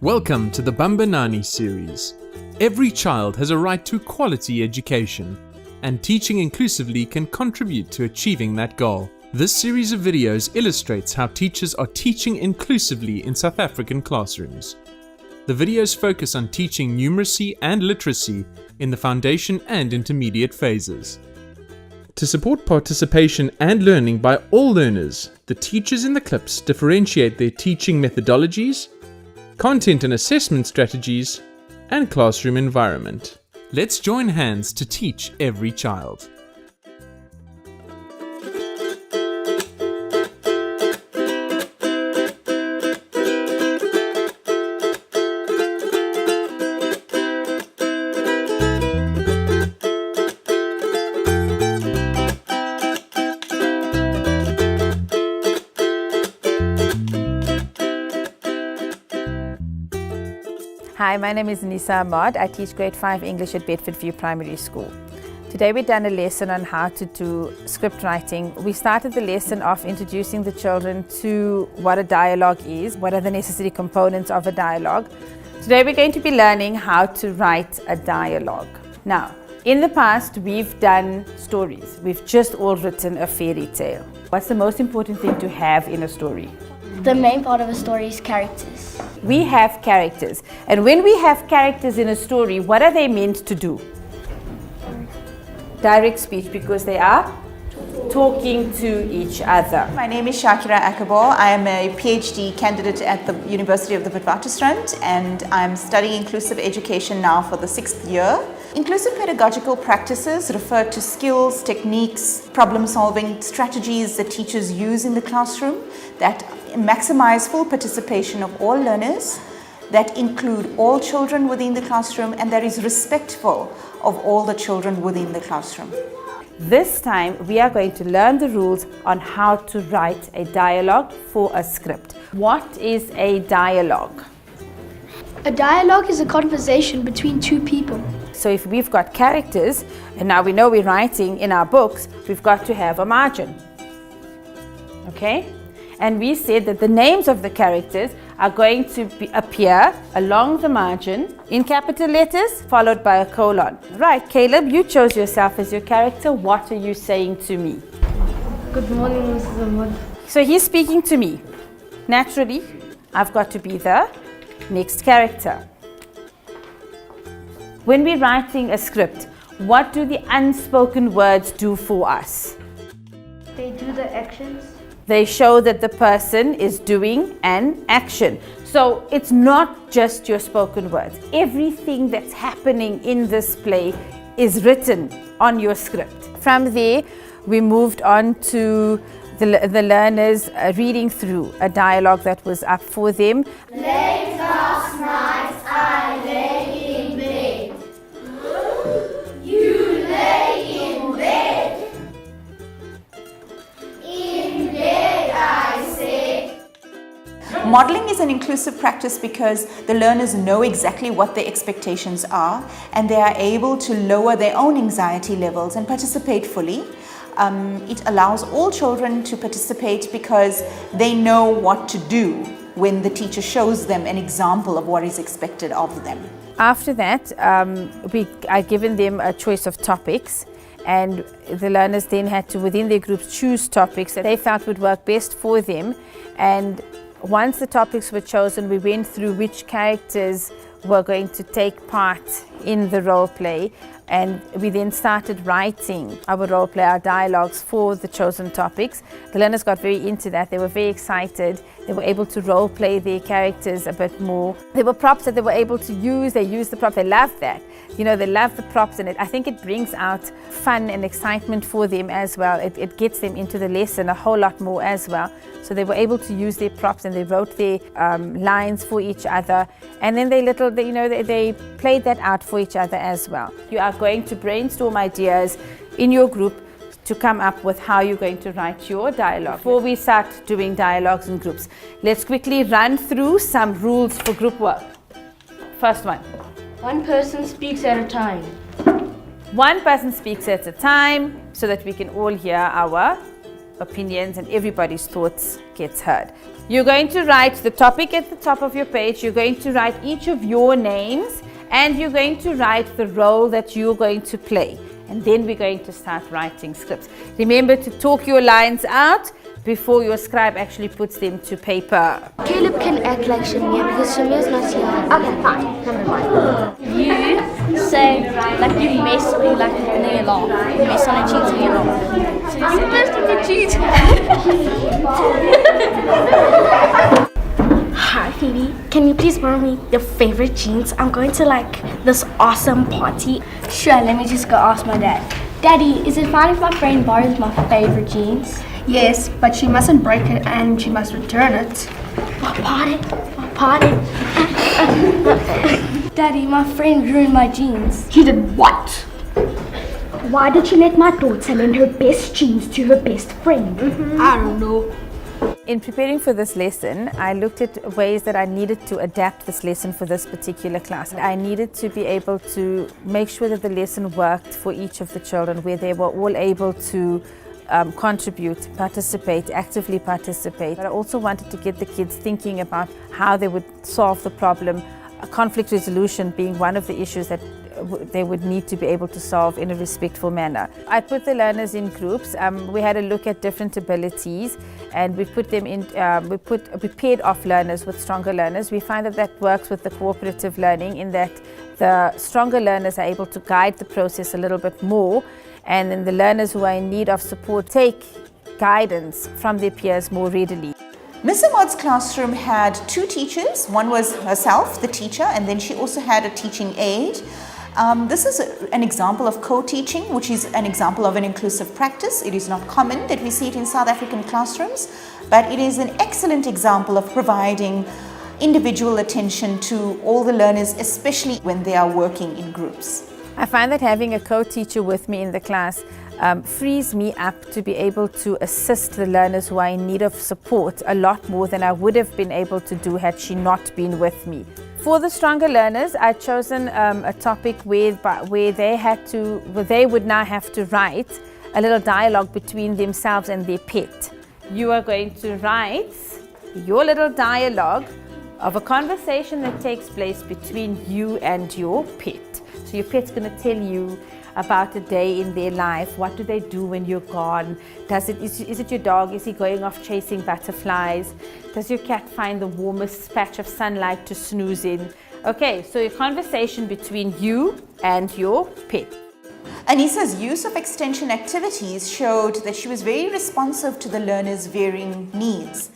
Welcome to the Bambanani series. Every child has a right to quality education, and teaching inclusively can contribute to achieving that goal. This series of videos illustrates how teachers are teaching inclusively in South African classrooms. The videos focus on teaching numeracy and literacy in the foundation and intermediate phases. To support participation and learning by all learners, the teachers in the clips differentiate their teaching methodologies, content and assessment strategies, and classroom environment. Let's join hands to teach every child. Hi, my name is Nisa Ahmad. I teach grade 5 English at Bedford View Primary School. Today we've done a lesson on how to do script writing. We started the lesson off introducing the children to what a dialogue is, what are the necessary components of a dialogue. Today we're going to be learning how to write a dialogue. Now, in the past we've done stories. We've just all written a fairy tale. What's the most important thing to have in a story? The main part of a story is characters. We have characters, and when we have characters in a story, what are they meant to do? Direct speech, because they are talking to each other. My name is Shakira Akabor. I am a PhD candidate at the University of the Witwatersrand, and I'm studying inclusive education now for the 6th year. Inclusive pedagogical practices refer to skills, techniques, problem-solving strategies that teachers use in the classroom that maximize full participation of all learners, that include all children within the classroom, and that is respectful of all the children within the classroom. This time we are going to learn the rules on how to write a dialogue for a script. What is a dialogue? A dialogue is a conversation between two people. So if we've got characters, and now we know we're writing in our books, we've got to have a margin. Okay? And we said that the names of the characters are going to appear along the margin in capital letters, followed by a colon. Right, Caleb, you chose yourself as your character. What are you saying to me? Good morning, Mrs. Ahmad. So he's speaking to me. Naturally, I've got to be the next character. When we're writing a script, what do the unspoken words do for us? They do the actions. They show that the person is doing an action. So it's not just your spoken words. Everything that's happening in this play is written on your script. From there, we moved on to the learners reading through a dialogue that was up for them. Late last night I lay in bed. You lay in bed. In bed, I said. Modeling is an inclusive practice because the learners know exactly what their expectations are, and they are able to lower their own anxiety levels and participate fully. It allows all children to participate because they know what to do when the teacher shows them an example of what is expected of them. After that, we are given them a choice of topics, and the learners then had to, within their groups, choose topics that they felt would work best for them. And once the topics were chosen, we went through which characters were going to take part in the role play, and we then started writing our role play, our dialogues for the chosen topics. The learners got very into that. They were very excited. They were able to role play their characters a bit more. There were props that they were able to use. They used the props. They loved that. You know, they love the props, and I think it brings out fun and excitement for them as well. It gets them into the lesson a whole lot more as well. So they were able to use their props, and they wrote their lines for each other, and then they played that out for each other as well. You are going to brainstorm ideas in your group to come up with how you're going to write your dialogue. Before we start doing dialogues in groups, let's quickly run through some rules for group work. First one. One person speaks at a time. One person speaks at a time so that we can all hear our opinions and everybody's thoughts gets heard. You're going to write the topic at the top of your page. You're going to write each of your names, and you're going to write the role that you're going to play. And then we're going to start writing scripts. Remember to talk your lines out before your scribe actually puts them to paper. Caleb can act like Shamia because Shamia's not here. Okay, fine. Number 1. You say like you mess or you like near your laugh. You mess on a jeans and you laugh. So you messed on your jeans. Hi Phoebe, can you please borrow me your favorite jeans? I'm going to like this awesome party. Sure, let me just go ask my dad. Daddy, is it fine if my friend borrows my favorite jeans? Yes, but she mustn't break it and she must return it. Pardon. Daddy, my friend ruined my jeans. She did what? Why did she let my daughter lend her best jeans to her best friend? I don't know. In preparing for this lesson, I looked at ways that I needed to adapt this lesson for this particular class. I needed to be able to make sure that the lesson worked for each of the children, where they were all able to contribute, participate, actively participate. But I also wanted to get the kids thinking about how they would solve the problem, conflict resolution being one of the issues that they would need to be able to solve in a respectful manner. I put the learners in groups. We had a look at different abilities, and we put them in. We paired off learners with stronger learners. We find that works with the cooperative learning, in that the stronger learners are able to guide the process a little bit more, and then the learners who are in need of support take guidance from their peers more readily. Miss Ahmad's classroom had 2 teachers. One was herself, the teacher, and then she also had a teaching aide. This is an example of co-teaching, which is an example of an inclusive practice. It is not common that we see it in South African classrooms, but it is an excellent example of providing individual attention to all the learners, especially when they are working in groups. I find that having a co-teacher with me in the class frees me up to be able to assist the learners who are in need of support a lot more than I would have been able to do had she not been with me. For the stronger learners, I'd chosen a topic where they would now have to write a little dialogue between themselves and their pet. You are going to write your little dialogue of a conversation that takes place between you and your pet. So your pet's going to tell you about a day in their life. What do they do when you're gone? Is it your dog? Is he going off chasing butterflies? Does your cat find the warmest patch of sunlight to snooze in? Okay, so a conversation between you and your pet. Anisa's use of extension activities showed that she was very responsive to the learners' varying needs.